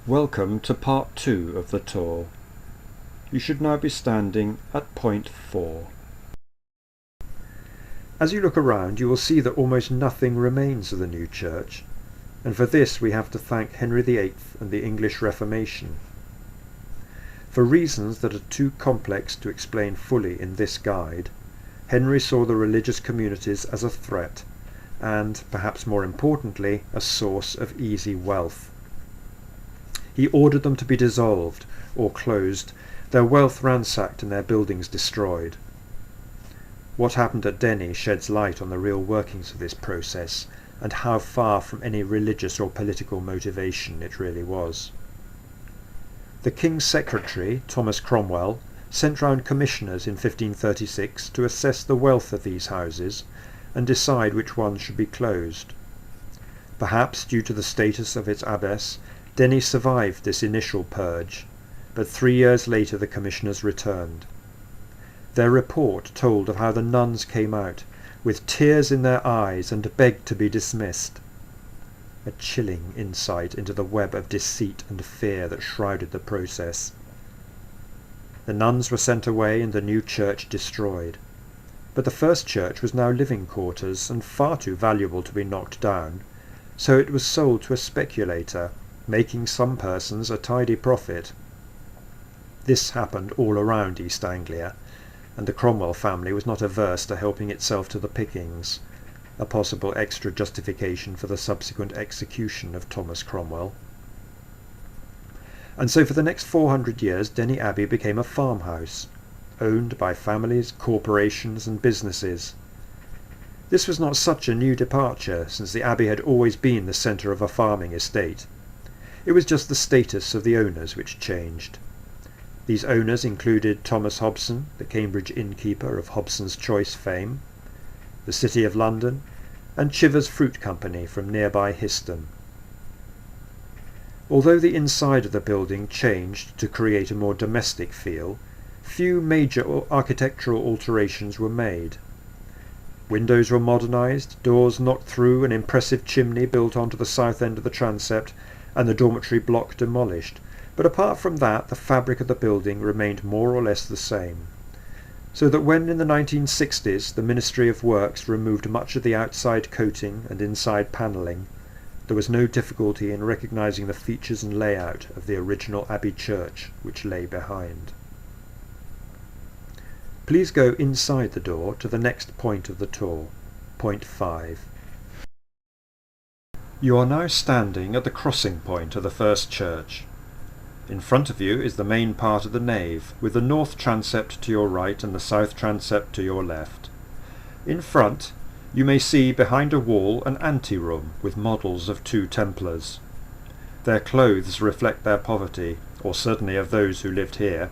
Welcome to part 2 of the tour. You should now be standing at point 4. As you look around, you will see that almost nothing remains of the new church, and for this we have to thank Henry VIII and the English Reformation. For reasons that are too complex to explain fully in this guide, Henry saw the religious communities as a threat and, perhaps more importantly, a source of easy wealth. He ordered them to be dissolved or closed, their wealth ransacked and their buildings destroyed. What happened at Denny sheds light on the real workings of this process and how far from any religious or political motivation it really was. The King's Secretary, Thomas Cromwell, sent round commissioners in 1536 to assess the wealth of these houses and decide which ones should be closed. Perhaps due to the status of its abbess, Denny survived this initial purge, but 3 years later the commissioners returned. Their report told of how the nuns came out with tears in their eyes and begged to be dismissed. A chilling insight into the web of deceit and fear that shrouded the process. The nuns were sent away and the new church destroyed. But the first church was now living quarters and far too valuable to be knocked down, so it was sold to a speculator, making some persons a tidy profit. This happened all around East Anglia, and the Cromwell family was not averse to helping itself to the pickings, a possible extra justification for the subsequent execution of Thomas Cromwell. And so for the next 400 years Denny Abbey became a farmhouse, owned by families, corporations and businesses. This was not such a new departure, since the abbey had always been the centre of a farming estate. It was just the status of the owners which changed. These owners included Thomas Hobson, the Cambridge innkeeper of Hobson's Choice fame, the City of London, and Chivers Fruit Company from nearby Histon. Although the inside of the building changed to create a more domestic feel, few major architectural alterations were made. Windows were modernised, doors knocked through, an impressive chimney built onto the south end of the transept, and the dormitory block demolished, but apart from that the fabric of the building remained more or less the same, so that when in the 1960s the Ministry of Works removed much of the outside coating and inside panelling, there was no difficulty in recognising the features and layout of the original Abbey church which lay behind. Please go inside the door to the next point of the tour, point 5. You are now standing at the crossing point of the first church. In front of you is the main part of the nave, with the north transept to your right and the south transept to your left. In front, you may see behind a wall an anteroom with models of 2 Templars. Their clothes reflect their poverty, or certainly of those who lived here.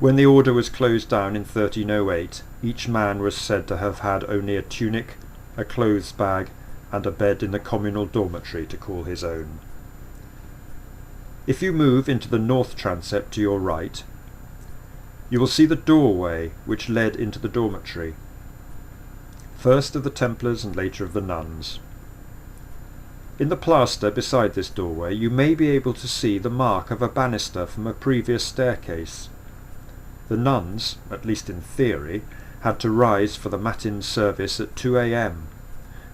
When the order was closed down in 1308, each man was said to have had only a tunic, a clothes bag, and a bed in the communal dormitory to call his own. If you move into the north transept to your right, you will see the doorway which led into the dormitory, first of the Templars and later of the nuns. In the plaster beside this doorway you may be able to see the mark of a banister from a previous staircase. The nuns, at least in theory, had to rise for the matin service at 2 a.m,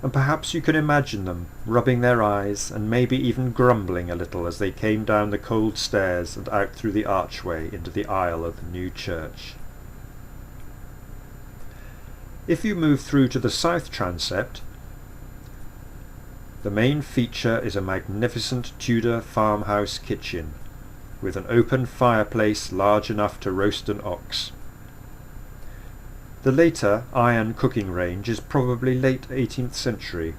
and perhaps you can imagine them rubbing their eyes and maybe even grumbling a little as they came down the cold stairs and out through the archway into the aisle of the new church. If you move through to the south transept, the main feature is a magnificent Tudor farmhouse kitchen, with an open fireplace large enough to roast an ox. The later iron cooking range is probably late 18th century,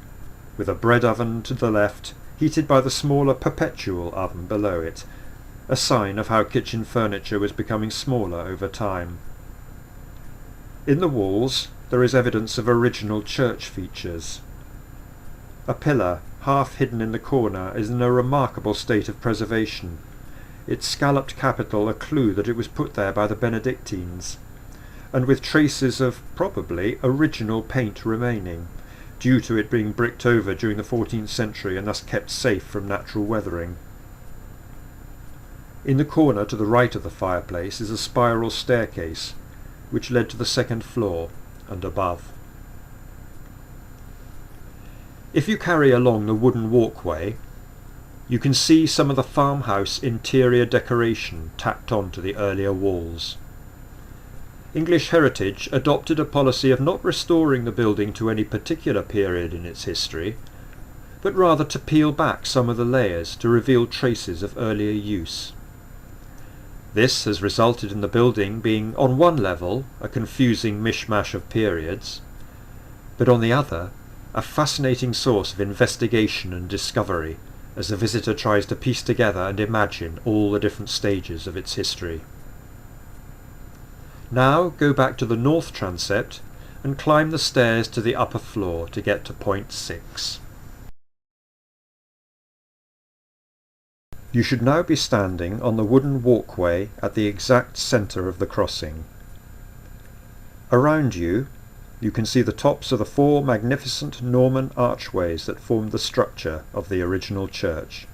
with a bread oven to the left, heated by the smaller perpetual oven below it, a sign of how kitchen furniture was becoming smaller over time. In the walls there is evidence of original church features. A pillar, half hidden in the corner, is in a remarkable state of preservation, its scalloped capital a clue that it was put there by the Benedictines, and with traces of, probably, original paint remaining, due to it being bricked over during the 14th century and thus kept safe from natural weathering. In the corner to the right of the fireplace is a spiral staircase which led to the second floor and above. If you carry along the wooden walkway, you can see some of the farmhouse interior decoration tacked onto the earlier walls. English Heritage adopted a policy of not restoring the building to any particular period in its history, but rather to peel back some of the layers to reveal traces of earlier use. This has resulted in the building being, on one level, a confusing mishmash of periods, but on the other, a fascinating source of investigation and discovery as the visitor tries to piece together and imagine all the different stages of its history. Now go back to the north transept and climb the stairs to the upper floor to get to point 6. You should now be standing on the wooden walkway at the exact centre of the crossing. Around you, you can see the tops of the 4 magnificent Norman archways that formed the structure of the original church.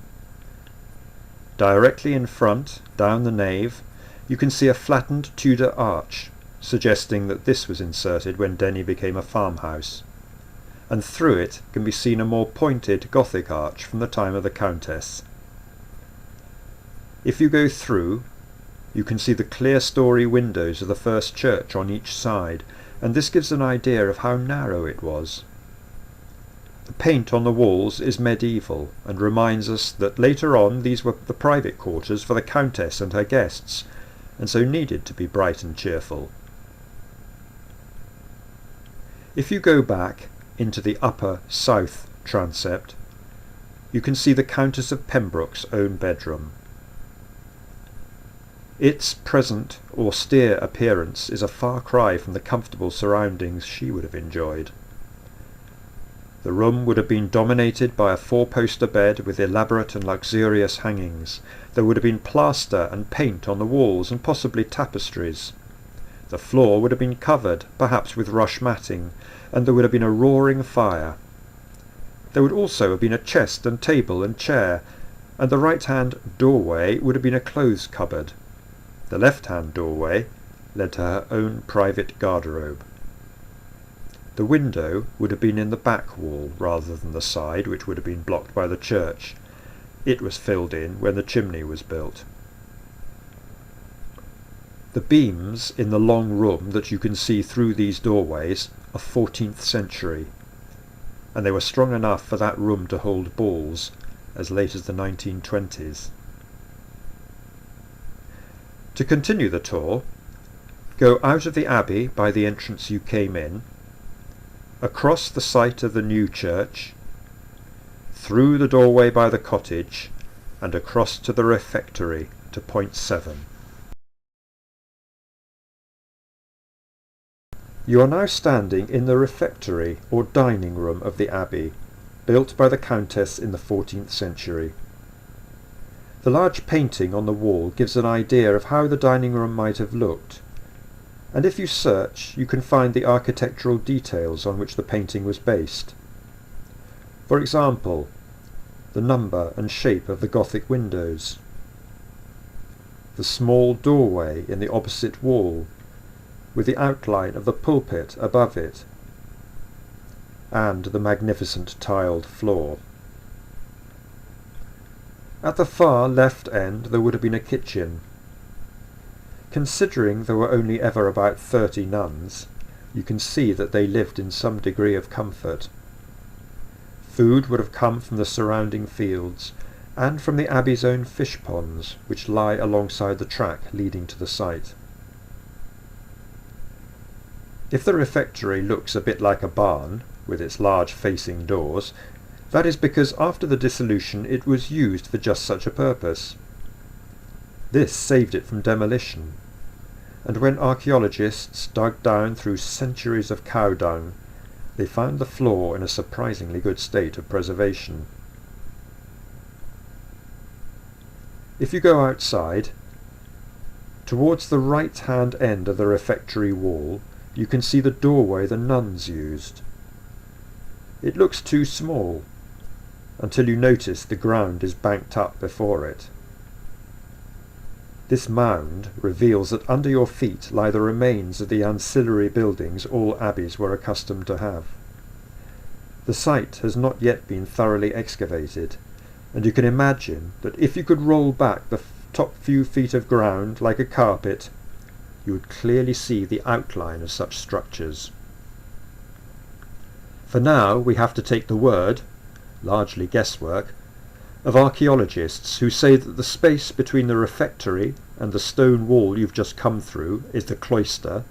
Directly in front, down the nave, you can see a flattened Tudor arch, suggesting that this was inserted when Denny became a farmhouse, and through it can be seen a more pointed Gothic arch from the time of the Countess. If you go through, you can see the clear-story windows of the first church on each side, and this gives an idea of how narrow it was. The paint on the walls is medieval and reminds us that later on these were the private quarters for the Countess and her guests, and so needed to be bright and cheerful. If you go back into the upper south transept, you can see the Countess of Pembroke's own bedroom. Its present austere appearance is a far cry from the comfortable surroundings she would have enjoyed. The room would have been dominated by a 4-poster bed with elaborate and luxurious hangings. There would have been plaster and paint on the walls and possibly tapestries. The floor would have been covered, perhaps with rush matting, and there would have been a roaring fire. There would also have been a chest and table and chair, and the right-hand doorway would have been a clothes cupboard. The left-hand doorway led to her own private garderobe. The window would have been in the back wall rather than the side, which would have been blocked by the church. It was filled in when the chimney was built. The beams in the long room that you can see through these doorways are 14th century, and they were strong enough for that room to hold balls as late as the 1920s. To continue the tour, go out of the Abbey by the entrance you came in, across the site of the new church, through the doorway by the cottage, and across to the refectory to point 7. You are now standing in the refectory or dining room of the Abbey, built by the Countess in the 14th century. The large painting on the wall gives an idea of how the dining room might have looked, and if you search you can find the architectural details on which the painting was based. For example, the number and shape of the Gothic windows, the small doorway in the opposite wall, with the outline of the pulpit above it, and the magnificent tiled floor. At the far left end there would have been a kitchen. Considering there were only ever about 30 nuns, you can see that they lived in some degree of comfort. Food would have come from the surrounding fields, and from the Abbey's own fish ponds, which lie alongside the track leading to the site. If the refectory looks a bit like a barn, with its large facing doors, that is because after the dissolution it was used for just such a purpose. This saved it from demolition, and when archaeologists dug down through centuries of cow dung, they found the floor in a surprisingly good state of preservation. If you go outside, towards the right-hand end of the refectory wall, you can see the doorway the nuns used. It looks too small, until you notice the ground is banked up before it. This mound reveals that under your feet lie the remains of the ancillary buildings all abbeys were accustomed to have. The site has not yet been thoroughly excavated, and you can imagine that if you could roll back the top few feet of ground like a carpet, you would clearly see the outline of such structures. For now we have to take the word, largely guesswork, of archaeologists who say that the space between the refectory and the stone wall you've just come through is the cloister,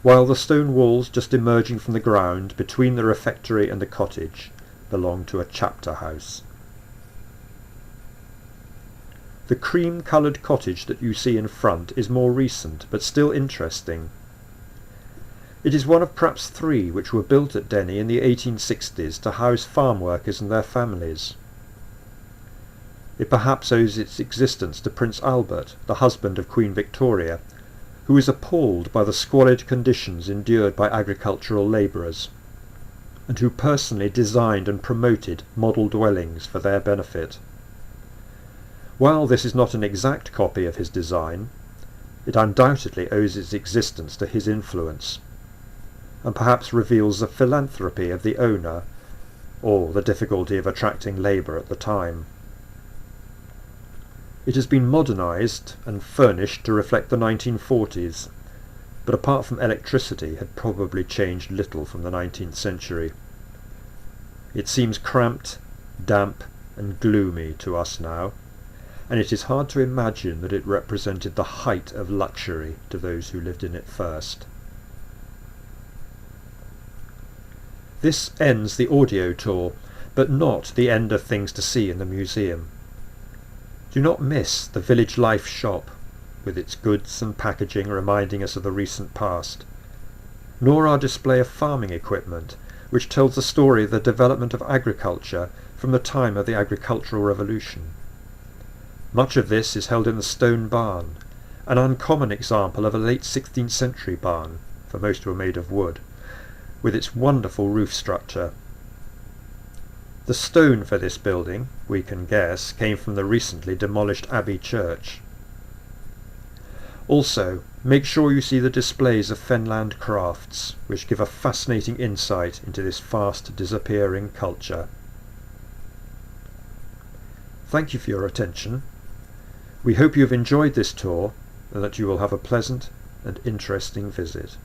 while the stone walls just emerging from the ground between the refectory and the cottage belong to a chapter house. The cream-coloured cottage that you see in front is more recent, but still interesting. It is one of perhaps 3 which were built at Denny in the 1860s to house farm workers and their families. It perhaps owes its existence to Prince Albert, the husband of Queen Victoria, who was appalled by the squalid conditions endured by agricultural labourers, and who personally designed and promoted model dwellings for their benefit. While this is not an exact copy of his design, it undoubtedly owes its existence to his influence, and perhaps reveals the philanthropy of the owner, or the difficulty of attracting labour at the time. It has been modernised and furnished to reflect the 1940s, but apart from electricity had probably changed little from the 19th century. It seems cramped, damp and gloomy to us now, and it is hard to imagine that it represented the height of luxury to those who lived in it first. This ends the audio tour, but not the end of things to see in the museum. Do not miss the Village Life shop, with its goods and packaging reminding us of the recent past, nor our display of farming equipment, which tells the story of the development of agriculture from the time of the agricultural revolution. Much of this is held in the stone barn, an uncommon example of a late 16th century barn, for most were made of wood, with its wonderful roof structure. The stone for this building, we can guess, came from the recently demolished Abbey church. Also, make sure you see the displays of Fenland crafts, which give a fascinating insight into this fast disappearing culture. Thank you for your attention. We hope you have enjoyed this tour and that you will have a pleasant and interesting visit.